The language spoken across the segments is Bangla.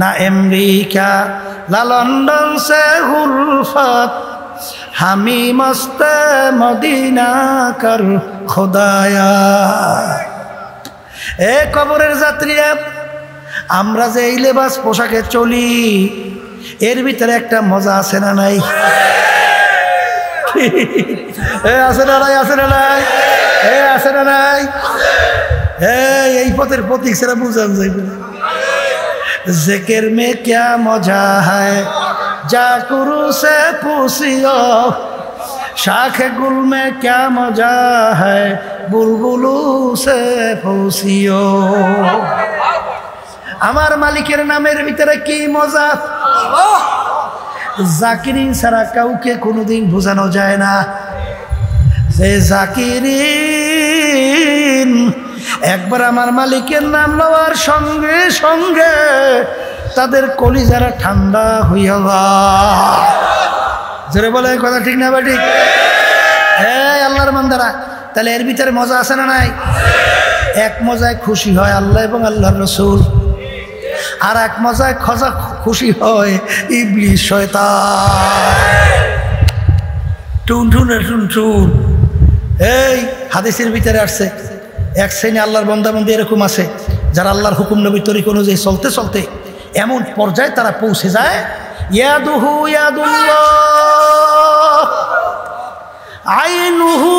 না আমেরিকা না লন্ডন সে উলফত হামি মস্ত মদিনা কর খোদায়া। এ কবরের যাত্রীরা, আমরা যে এই লেবাস পোশাকে চলি এর ভিতরে একটা মজা আছে না নাই? আছে না নাই? আছে না নাই? আছে না নাই? এই পথের প্রতীক সেটা বুঝান যাইবে। जिक्र में क्या मजा है जाकुरु से पूछियो, शाख गुल में क्या मजा है बुलबुलू से पूछियो। আমার মালিকের নামের ভিতরে কি মজা, জাকিরিন ছাড়া কাউকে কোনোদিন বোঝানো যায় না। যে জাকিরিন একবার আমার মালিকের নাম নেওয়ার সঙ্গে সঙ্গে তাদের কলিজারা ঠান্ডা হইয়া যায়। জোরে বলে কথা ঠিক না? বা ঠিক? এই আল্লাহর বান্দারা, তাহলে এর ভিতরে মজা আছে না নাই? এক মজায় খুশি হয় আল্লাহ এবং আল্লাহর রাসূল, আর এক মজায় খুশি হয় ইবলিস শয়তান। টুনটুনে টুনটুন। এই হাদিসের ভিতরে আসছে এক শ্রেণী আল্লাহর বান্দা-বান্দী এরকম আছে যারা আল্লাহর হুকুম নবীর তরিকা অনুযায়ী চলতে চলতে এমন পর্যায়ে তারা পৌঁছে যায়, ইয়াদুহু ইয়াদুল্লাহ আইনুহু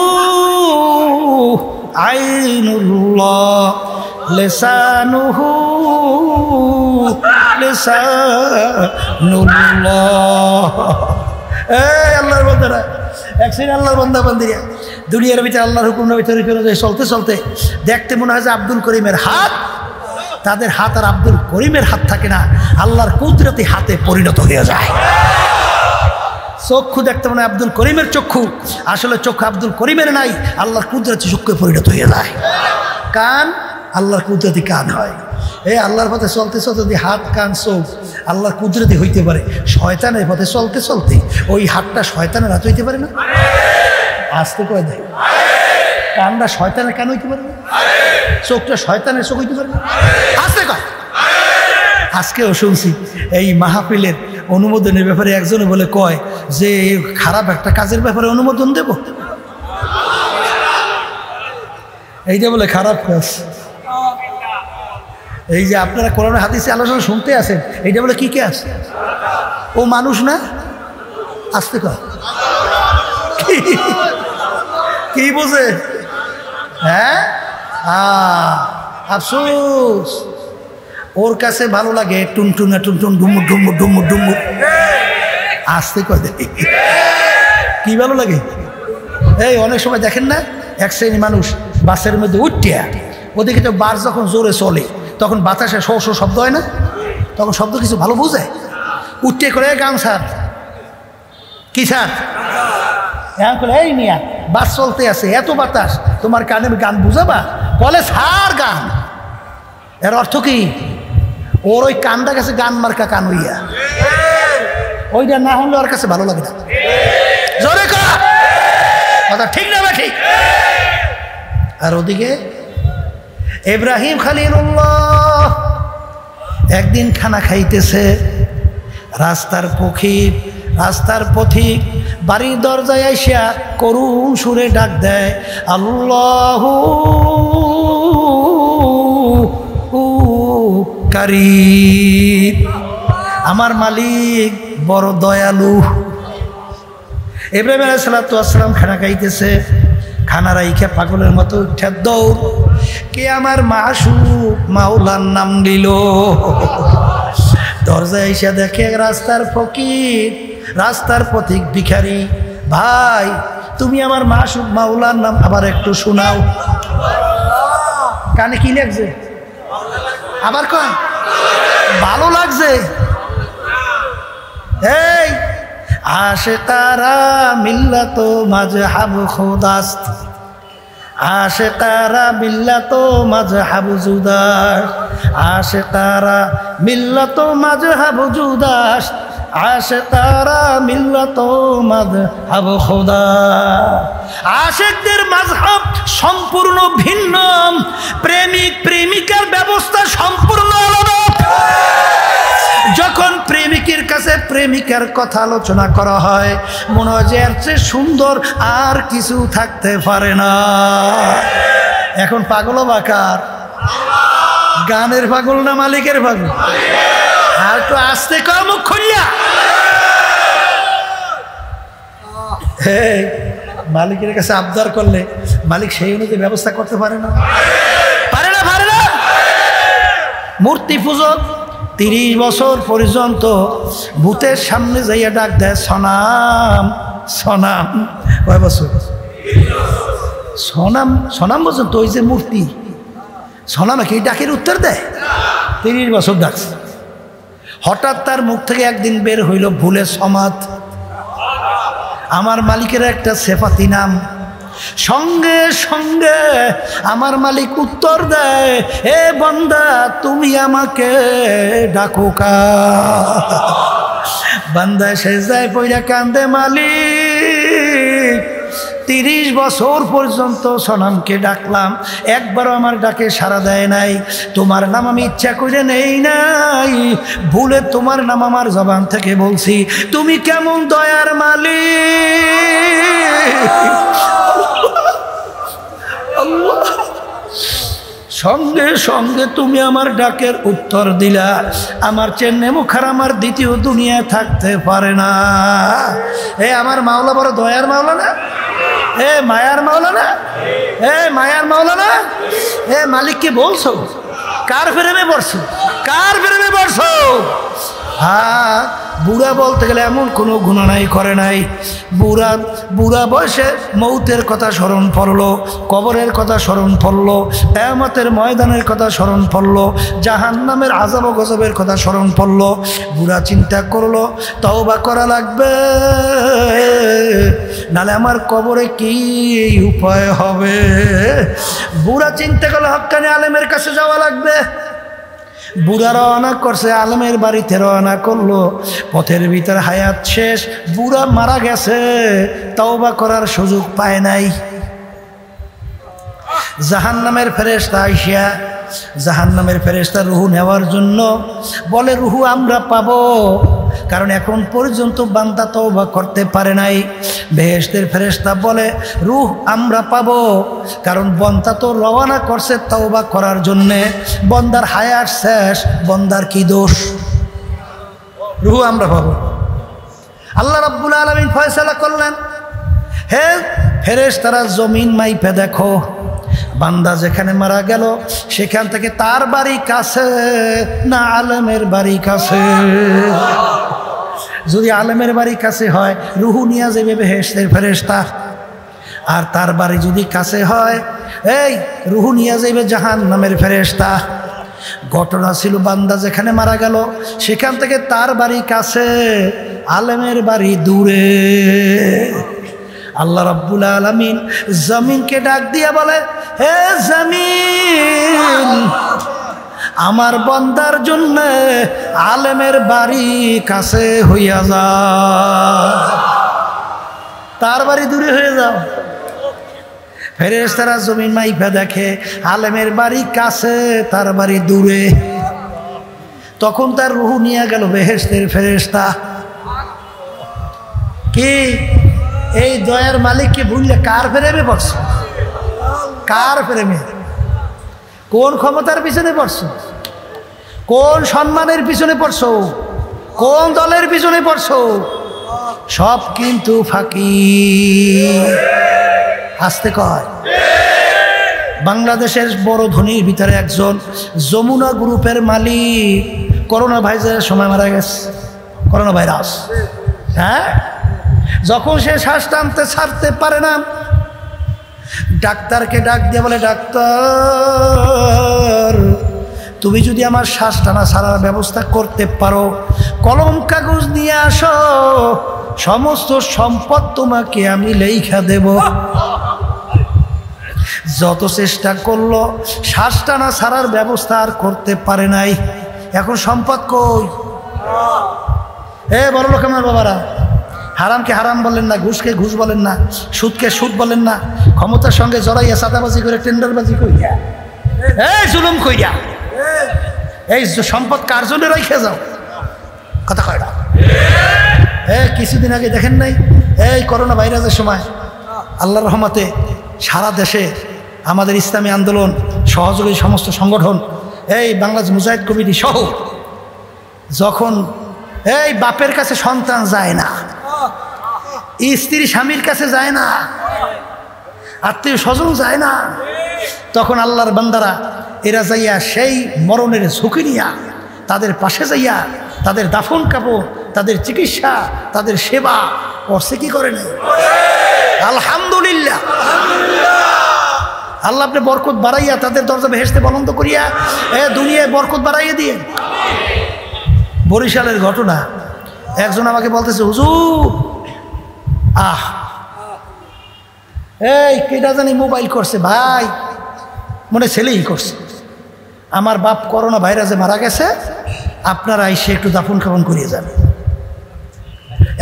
আইনুল্লাহ লিসানুহু লিসানুল্লাহ। এই আল্লাহর বান্দারা, এক শ্রেণী আল্লাহর বান্দা-বান্দীরা দুনিয়ার ভিতরে আল্লাহর হুকুম নবীর তরিকা অনুযায়ী চলতে চলতে দেখতে মনে হয় যে আব্দুল করিমের হাত, তাদের হাত আর আব্দুল করিমের হাত থাকে না, আল্লাহর কুদরতি হাতে পরিণত হয়ে যায়। চক্ষু দেখতে মনে হয় আব্দুল করিমের চক্ষু, আসলে চক্ষু আব্দুল করিমের নাই, আল্লাহর কুদরতি চক্ষু পরিণত হয়ে যায়। কান আল্লাহর কুদরতি কান হয়। এই আল্লাহর পথে চলতে চলতে যদি হাত কান চোখ আল্লাহর কুদরতি হইতে পারে, শয়তানের পথে চলতে চলতে ওই হাতটা শয়তানের হাত হইতে পারে না? আসতে কয় দেয়, কানটা শয়তানের কান হইতে পারে না? চোখটা শয়তানের চোখ হইতে পারে না? আসতে কয়। আজকেও শুনছি এই মাহফিলের অনুমোদনের ব্যাপারে একজনে বলে কয় যে খারাপ একটা কাজের ব্যাপারে অনুমোদন দেব, এইটা বলে খারাপ কাজ। এই যে আপনারা কোরআন হাদিসে আলোচনা শুনতে আসেন, এইটা বলে কি কাজ? ও মানুষ না? আসতে কয়। কি বোঝে? হ্যাঁ, আফসোস, ওর কাছে ভালো লাগে টুনটুনা টুনটুন ডুমুর ডুমুর ডুমুর ডুমুর। আসতে কয় কি ভালো লাগে? এই অনেক সময় দেখেন না, এক শ্রেণী মানুষ বাসের মধ্যে উঠিয়া, ওদিকে তো বাস যখন জোরে চলে তখন বাতাসে শো শো শব্দ হয় না, তখন শব্দ কিছু ভালো বোঝে, উঠিয়ে করে গান স্যার কি স্যার এখন করে এই মিয়া বাস চলতে আছে এত বাতাস তোমার কানে গান বুঝাবা? বলে স্যার গান। এর অর্থ কি? ওর ওই কানটা কাছে গান মার্কা কান হইয়া, ওইটা না হলে ওর কাছে ভালো লাগে না। জোরে কথা ঠিক না? ঠিক। আর ওদিকে ইব্রাহিম খলিলুল্লাহ একদিন খানা খাইতেছে, রাস্তার পথিক বাড়ির দরজায় আইসা করুণ সুরে ডাক দেয়, আল্লাহু কারীম, আমার মালিক বড় দয়ালু। ইব্রাহিম আলাইহিস সালাতু ওয়াস সালাম খানা খাইতেছে, খানা রাইখা পাগলের মতো উঠে দৌড়, কে আমার মাশউক মাওলার নাম দিল। দরজায় এসে দেখে রাস্তার ফকির, রাস্তার পথিক ভিখারি, ভাই তুমি আমার মাশউক মাওলার নাম আবার একটু শোনাও। কানে কি লাগছে? আবার কয় ভালো লাগছে। এই আশিকারা মিল্লাত মাযহাব খুদাস্ত, আশিকারা মিল্লাত মাযহাব জুদাস, আশিকারা মিল্লাত মাযহাব জুদাস, আশিকারা মিল্লাত মাযহাব খুদা। আশিকদের মাযহাব সম্পূর্ণ ভিন্ন, প্রেমিক প্রেমিকার ব্যবস্থা সম্পূর্ণ আলাদা। প্রেমিকার কথা আলোচনা করা হয়, মনে হয় যে এর চেয়ে সুন্দর আর কিছু থাকতে পারে না। এখন পাগল বাকার, গানের পাগল না মালিকের পাগল? আর তো আসতে কম মুখ খুললা। মালিকের কাছে আবদার করলে মালিক সেই অনুযায়ী ব্যবস্থা করতে পারে না, পারে না, পারে না। মূর্তি পূজক 30 বছর পর্যন্ত ভূতের সামনে যাইয়া ডাক দেয় সনাম সনাম। কয় বছর? সনাম সনাম পর্যন্ত। ওই যে মূর্তি সনামে কি ডাকের উত্তর দেয়? 30 বছর ডাকছে। হঠাৎ তার মুখ থেকে একদিন বের হইল ভুলে সমাদ। আমার মালিকের একটা সেফাতি নাম। সঙ্গে সঙ্গে আমার মালিক উত্তর দেয়, এ বান্দা তুমি আমাকে ডাকো কা। বান্দা সেজদায় পইরা কান্দে, মালিক 30 বছর পর্যন্ত সনামকে ডাকলাম, একবারও আমার ডাকে সাড়া দেয় নাই। তোমার নাম আমি ইচ্ছা করে নেই নাই, ভুলে তোমার নাম আমার জবান থেকে বলছি। তুমি কেমন দয়ার মালিক। সঙ্গে সঙ্গে তুমি আমার ডাকের উত্তর দিলা। আমার চেয়ে নেমুখার আমার দ্বিতীয় দুনিয়ায় থাকতে পারে না। এ আমার মাওলা বড় দয়ার মাওলা না? এ মায়ার মাওলা না? এ মায়ার মাওলা না? এ মালিককে বলছো? কার প্রেমে পড়ছো? কার প্রেমে পড়ছো? হ্যাঁ, বুড়া বলতে গেলে এমন কোনো গুনাহ করে নাই। বুড়া বয়সে মৌতের কথা স্মরণ পড়লো, কবরের কথা স্মরণ পড়লো, কিয়ামতের ময়দানের কথা স্মরণ পড়লো, জাহান্নামের আযাব ও গজবের কথা স্মরণ পড়লো। বুড়া চিন্তা করলো তওবা করা লাগবে, নালে আমার কবরে কি উপায় হবে। বুড়া চিন্তা করলো হক্কানি আলেমের কাছে যাওয়া লাগবে। বুড়া রওনা করছে, আলেমের বাড়িতে রওনা করলো। পথের ভিতর হায়াত শেষ, বুড়া মারা গেছে, তওবা করার সুযোগ পায় নাই। জাহান্নামের ফেরেশতা আইসা, জাহান্নামের ফেরেশতা রুহু নেওয়ার জন্য বলে, রুহু আমরা পাবো, কারণ এখন পর্যন্ত বান্দা তওবা করতে পারে নাই। বেহেশতের ফেরেশতা বলে, রূহ আমরা পাবো, কারণ বান্দা তো রওনা করছে তওবা করার জন্যে, বান্দার হায়াত শেষ, বান্দার কি দোষ? রূহ আমরা পাবো। আল্লাহ রাব্বুল আলামিন ফয়সালা করলেন, হে ফেরেশতারা জমিন মাইপে দেখো, বান্দা যেখানে মারা গেল সেখান থেকে তার বাড়ি কাছে না আলেমের বাড়ি কাছে? যদি আলেমের বাড়ি কাছে হয় রুহু নিয়ে যাবে বেহেশতের ফেরেশতা, আর তার বাড়ি যদি কাছে হয় এই রুহু নিয়ে যাবে জাহান্নামের ফেরেশতা। ঘটনা ছিল বান্দা যেখানে মারা গেল সেখান থেকে তার বাড়ি কাছে, আলেমের বাড়ি দূরে। আল্লাহ রাব্বুল আলামিন জমিনকে ডাক দিয়া বলে, হে জমিন, আমার বান্দার জন্য আলেমের বাড়ি কাছে হইয়া যা, তার বাড়ি দূরে হয়ে যাও। ফেরেশতারা জমিন মাইফা দেখে আলেমের বাড়ি কাছে, তার বাড়ি দূরে। তখন তার রূহ নিয়ে গেল বেহেশতের ফেরেশতা। কি এই দয়ার মালিককে ভুললে কার প্রেমে পড়ছো? কার প্রেমে? কোন ক্ষমতার পিছনে পড়ছো? কোন সম্মানের পিছনে পড়ছো? কোন দলের পিছনে পড়ছো? সব কিন্তু ফাঁকি। আসতে কয়। বাংলাদেশের বড় ধনীর ভিতরে একজন যমুনা গ্রুপের মালিক করোনা ভাইরাসের সময় মারা গেছে। করোনা ভাইরাস, হ্যাঁ, যখন সে শ্বাস টানতে ছাড়তে পারে না, ডাক্তারকে ডাক দিয়ে বলে, ডাক্তার তুমি যদি আমার শ্বাস টানা ছাড়ার ব্যবস্থা করতে পারো, কলম কাগজ নিয়ে আসো, সমস্ত সম্পদ তোমাকে আমি লেখা দেব। যত চেষ্টা করলো শ্বাস টানা ছাড়ার ব্যবস্থা আর করতে পারে নাই। এখন সম্পদ কই? বড় লোক আমার বাবারা, হারামকে হারাম বলেন না, ঘুষকে ঘুষ বলেন না, সুদকে সুদ বলেন না, ক্ষমতার সঙ্গে জড়াইয়া চাঁদাবাজি করে টেন্ডারবাজি কইয়া, জুলুম কইয়া, এই সম্পদ কার জন্য রেখে যাও? কথা কয় না। কিছুদিন আগে দেখেন নাই এই করোনা ভাইরাসের সময় আল্লাহর রহমতে সারা দেশে আমাদের ইসলামী আন্দোলন সহযোগী সমস্ত সংগঠন এই বাংলাদেশ মুজাহিদ কমিটি সহ যখন এই বাপের কাছে সন্তান যায় না, স্ত্রী স্বামীর কাছে যায় না, আত্মীয় স্বজন যায় না, তখন আল্লাহর বান্দারা এরা যাইয়া সেই মরণের ঝুঁকি নিয়া তাদের পাশে যাইয়া তাদের দাফন কাপড়, তাদের চিকিৎসা, তাদের সেবা করছে কি করে নাই? আলহামদুলিল্লাহ। আল্লাহ আপনি বরকত বাড়াইয়া তাদের দরজা বেহেশতে বলন্দ করিয়া দুনিয়ায় বরকত বাড়াইয়া দিয়ে। বরিশালের ঘটনা, একজন আমাকে বলতেছে হুজুর এই কেটা জানি মোবাইল করছে, ভাই মনে ছেলেই করছে, আমার বাপ করোনা ভাইরাসে মারা গেছে, আপনারা এসে একটু দাফন খাফন করিয়ে যান।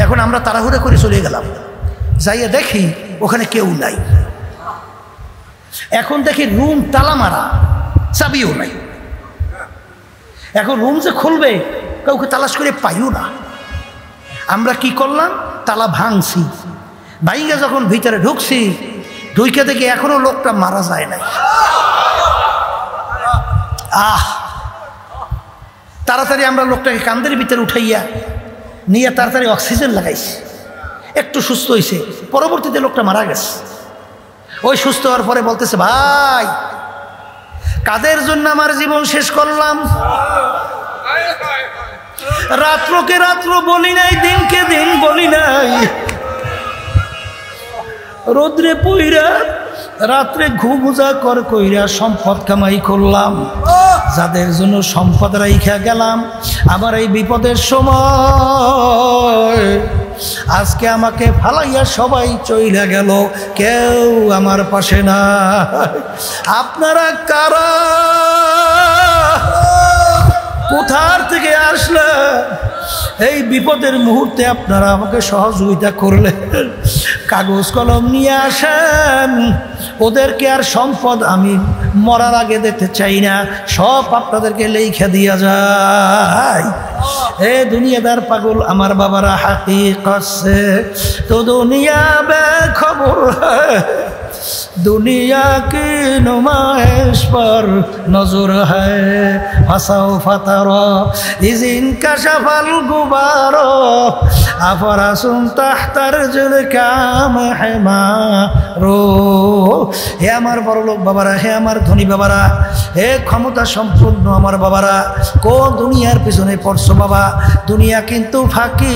এখন আমরা তাড়াহুড়ো করে চলে গেলাম, যাইয়া দেখি ওখানে কেউ নাই। এখন দেখি রুম তালা মারা, চাবিও নাই। এখন রুম যে খুলবে কাউকে তালাশ করে পাইও না। আমরা কি করলাম, তালা ভাঙছি, ভাইঙ্গা যখন ভিতরে ঢুকছি, ঢুকে দেখি এখনো লোকটা মারা যায় নাই। তাড়াতাড়ি আমরা লোকটাকে কান্দের ভিতরে উঠাইয়া নিয়ে তাড়াতাড়ি অক্সিজেন লাগাইছি, একটু সুস্থ হয়েছে। পরবর্তীতে লোকটা মারা গেছে। ওই সুস্থ হওয়ার পরে বলতেছে, ভাই কাদের জন্য আমার জীবন শেষ করলাম? রাত্রকে রাত্র বলি নাই, দিনকে দিন বলি নাই, রোদ্রে পইরা রাত্রে ঘুমুজা কর কইরা সম্পদ কামাই করলাম। যাদের জন্য সম্পদ রাইখা গেলাম, আমার এই বিপদের সময় আজকে আমাকে ফালাইয়া সবাই চইলা গেল, কেউ আমার পাশে না। আপনারা কারা? কোথার থেকে আসলেন? এই বিপদের মুহূর্তে আপনারা আমাকে সহযোগিতা করলেন, কাগজ কলম নিয়ে আসেন। ওদেরকে আর সম্পদ আমি মরার আগে দেখতে চাই না, সব আপনাদেরকে লেখা দিয়া যায়। এ দুনিয়াদার পাগল আমার বাবারা, হাকিকত সে তো দুনিয়া বেখবর হ্যায়, दुनिया की नुमाइश पर नजर है, फसौफा तरा इज़ इनकशफल गुबारो अफरसुम तहतर जुल काम हिमारो। হে আমার বড়লোক বাবারা, হে আমার ধনী বাবারা, হে ক্ষমতা সম্পন্ন আমার বাবারা, কোন দুনিয়ার পিছনে পড়ছো বাবা? দুনিয়া কিন্তু ফাঁকি,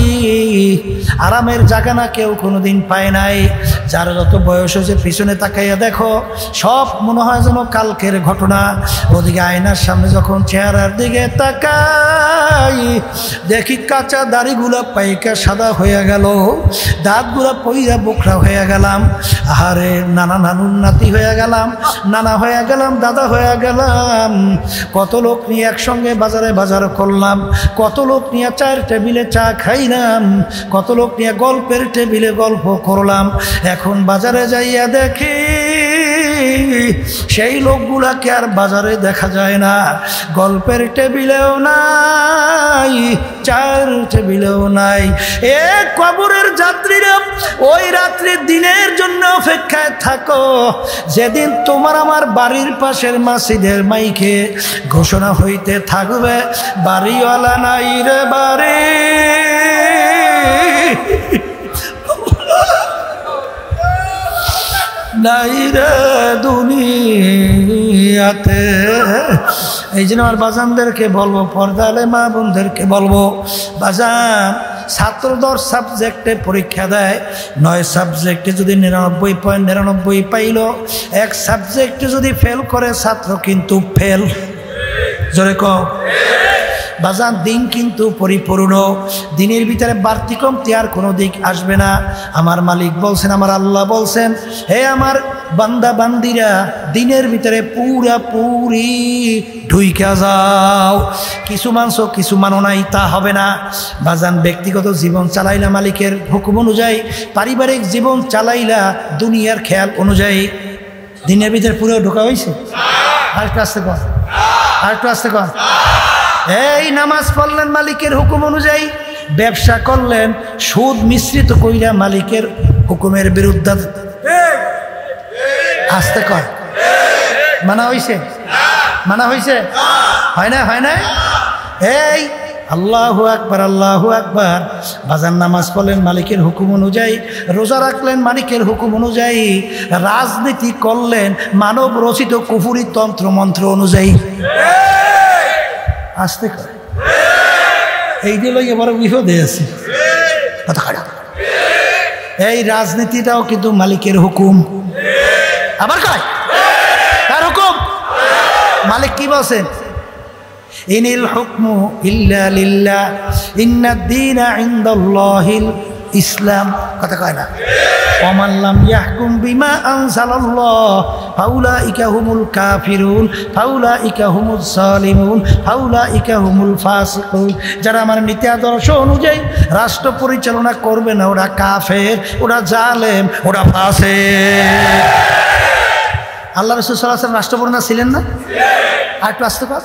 আরামের জায়গা না কেউ কোনোদিন পায় নাই। যার যত বয়স হয়েছে পিছনে তাকাইয়া দেখো, সব মনে হয় যেন কালকের ঘটনা। ওদিকে আয়নার সামনে যখন চেহারার দিকে তাকাই, দেখি কাঁচা দাড়িগুলা পাইকা সাদা হয়ে গেল, দাঁতগুলা পইরা বোকরা হয়ে গেলাম। আহারে নানা নানুর নাতি হয়ে গেলাম, নানা হয়ে গেলাম, দাদা হয়ে গেলাম। কত লোক নিয়ে একসঙ্গে বাজারে বাজার করলাম, কত লোক নিয়ে চায়ের টেবিলে চা খাইলাম, কত লোক নিয়ে গল্পের টেবিলে গল্প করলাম। এখন বাজারে যাইয়া দেখি সেই লোকগুলাকে আর বাজারে দেখা যায় না, গল্পের টেবিলেও নাই, চায়ের টেবিলেও নাই। এ কবরের যাত্রীরা, ওই রাত্রি দিনের জন্য অপেক্ষায় থাকো, যেদিন তোমার আমার বাড়ির পাশের মসজিদের মাইকে ঘোষণা হইতে থাকবে, বাড়িওয়ালা নাই রে বাড়ি, নাই রে দুনিয়াতে। এই জন্য আমার বাজানদেরকে বলবো, পর্দালে মা বোনদেরকে বলবো, বাজান ছাত্র 10 সাবজেক্টে পরীক্ষা দেয়, 9 সাবজেক্টে যদি 99.99 পাইল, এক সাবজেক্টে যদি ফেল করে ছাত্র কিন্তু ফেল। জোরে কও বাজান, দিন কিন্তু পরিপূর্ণ, দিনের ভিতরে বাড়তি কমতি আর কোনো দিক আসবে না। আমার মালিক বলছেন, আমার আল্লাহ বলছেন, হে আমার বান্দা বান্দিরা, দিনের ভিতরে পুরাপুরি ঢুইকা যাও। কিছু মানছো কিছু মানো নাই তা হবে না বাজান। ব্যক্তিগত জীবন চালাইলা মালিকের হুকুম অনুযায়ী, পারিবারিক জীবন চালাইলা দুনিয়ার খেয়াল অনুযায়ী, দিনের ভিতরে পুরো ঢোকা হয়েছে। আর একটু আসতে কর, আর একটু আসতে কর। এই নামাজ পড়লেন মালিকের হুকুম অনুযায়ী, ব্যবসা করলেন সুদ মিশ্রিত কইরা মালিকের হুকুমের বিরুদ্ধে। আসতে কয় মানা হইছে? মানা হইছে? হয় না? হয় না? এই আল্লাহু আকবার, আল্লাহু আকবার। বাজার নামাজ পড়লেন মালিকের হুকুম অনুযায়ী, রোজা রাখলেন মালিকের হুকুম অনুযায়ী, রাজনীতি করলেন মানব রচিত কুফুরি তন্ত্র মন্ত্র অনুযায়ী। আসতে কয় এই দিল এবার বিপদে আছে। কথা খারাপ। এই রাজনীতিটাও কিন্তু মালিকের হুকুম। আবার কয় কার হুকুম? মালিক কি বলছেন? ইনিল হুকমু ইল্লা লিল্লাহ ইন্নাদ দীনা ইনদাল্লাহিল ইসলাম। কথা কয় না? ওমান লাম ইয়াহকুম বিমা আনজালাল্লাহ ফাউলাইকা হুমুল কাফিরুন ফাউলাইকা হুমুজ জালিমুন ফাউলাইকা হুমুল ফাসিকুন। যারা আমার নীতি আদর্শ অনুযায়ী রাষ্ট্র পরিচালনা করবে না, ওরা কাফের, ওরা জালেম, ওরা ফাসিক। আল্লাহ রাসূল সাল্লাল্লাহু আলাইহি ওয়াসাল্লাম রাষ্ট্রপ্রধান ছিলেন না? আর একটু আসতে পার।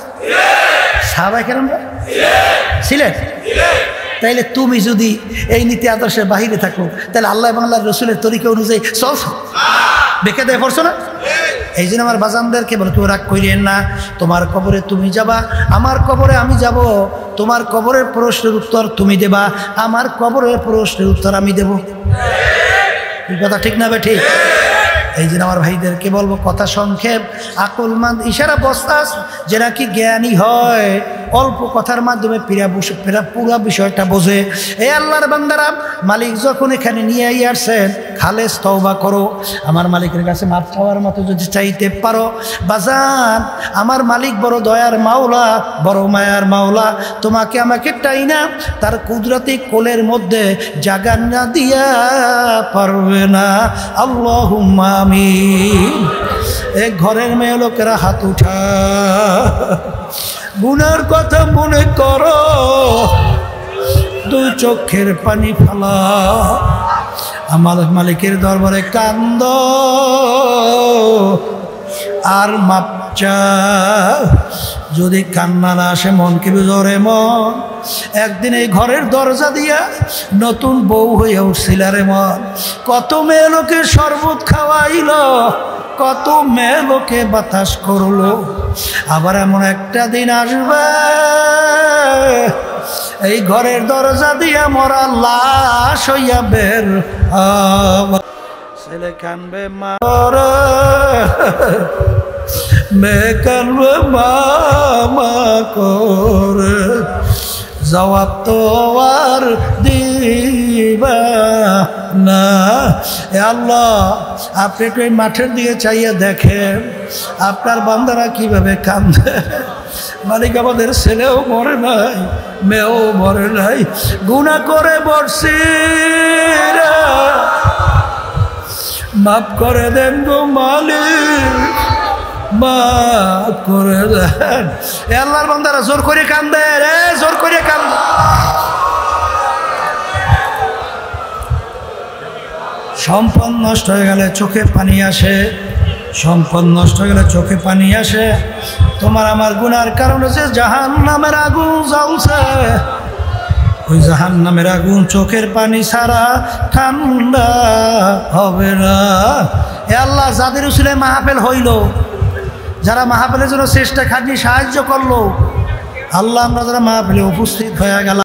সাহাবায়ে কেরামরা ছিলেন। তাইলে তুমি যদি এই নীতি আদর্শের বাহিরে থাকো, তাহলে আল্লাহ এবং আল্লাহর রাসূলের তরিকা অনুযায়ী চলছো, বেঁকে দেয় পড়ছো না? এই জন্য আমার বাজানদেরকে বলো, কেউ রাগ করিয়েন না। তোমার কবরে তুমি যাবা, আমার কবরে আমি যাব। তোমার কবরের প্রশ্নের উত্তর তুমি দেবা, আমার কবরের প্রশ্নের উত্তর আমি দেব। এই কথা ঠিক না? ঠিক। এই জন্য আমার ভাইদেরকে বলবো, কথা সংক্ষেপ, আকলমান ইশারা বস্তাস। যে নাকি জ্ঞানী হয়, অল্প কথার মাধ্যমে পুরা বিষয়টা বোঝে। এই আল্লাহর বান্দারা, মালিক যখন এখানে নিয়ে আসছেন, খালেস তওবা করো। আমার মালিকের কাছে মাফ চাওয়ার মতো যদি চাইতে পারো, বাজান, আমার মালিক বড় দয়ার মাওলা, বড় মায়ার মাওলা। তোমাকে আমাকে টাইনা তার কুদরতি কোলের মধ্যে জাগা না দিয়া পারবে না। আল্লাহুম্মা আমিন। এক ঘরের মেয়ে লোকেরা হাত উঠা, গুনার কথা মনে করো, দুই চোখের পানি ফেলা, আমার মালিকের দরবারে কান্দ আর মাপ চা। যদি কান্না না আসে, মন কি জোরে মন। একদিন এই ঘরের দরজা দিয়া নতুন বউ হয়ে উঠছিল রে মন। কত মেয়ে লোকে শরবত খাওয়াইল, কত মেয়ে লোকে বাতাস করলো। আবার এমন একটা দিন আসবে, এই ঘরের দরজা দিয়া মরা লাশ হইয়া বের। ছেলে কানবে মা, মেয়ে কানবে মামা করে, জবাব তো আর দিবা না। এ আল্লাহ, আপনি একটু এই মাঠের দিকে চাইয়ে দেখেন আপনার বান্দারা কিভাবে কান্দে। মালিক আমাদের ছেলেও মরে নাই, মেয়েও মরে নাই, গুনাহ করে বসছি, মাফ করে দেন গো মালিক, মাফ করে দেন। এ আল্লাহর বান্দারা জোর করে কান্দে রে, জোর করে কান্দে। সম্পদ নষ্ট হয়ে গেলে চোখে পানি আসে, সম্পদ নষ্ট হয়ে গেলে চোখে পানি আসে। তোমার আমার গুনার কারণে যে জাহান্নামের আগুন জ্বলছে, ওই জাহান্নামের আগুন চোখের পানি ছাড়া ঠান্ডা হবে না। এ আল্লাহ, যাদের উসিলে মাহফিল হইল, যারা মাহফিলের জন্য চেষ্টা খাটনি সাহায্য করলো, আল্লাহ, আমরা যারা মাহফিলে উপস্থিত হয়ে গেলাম,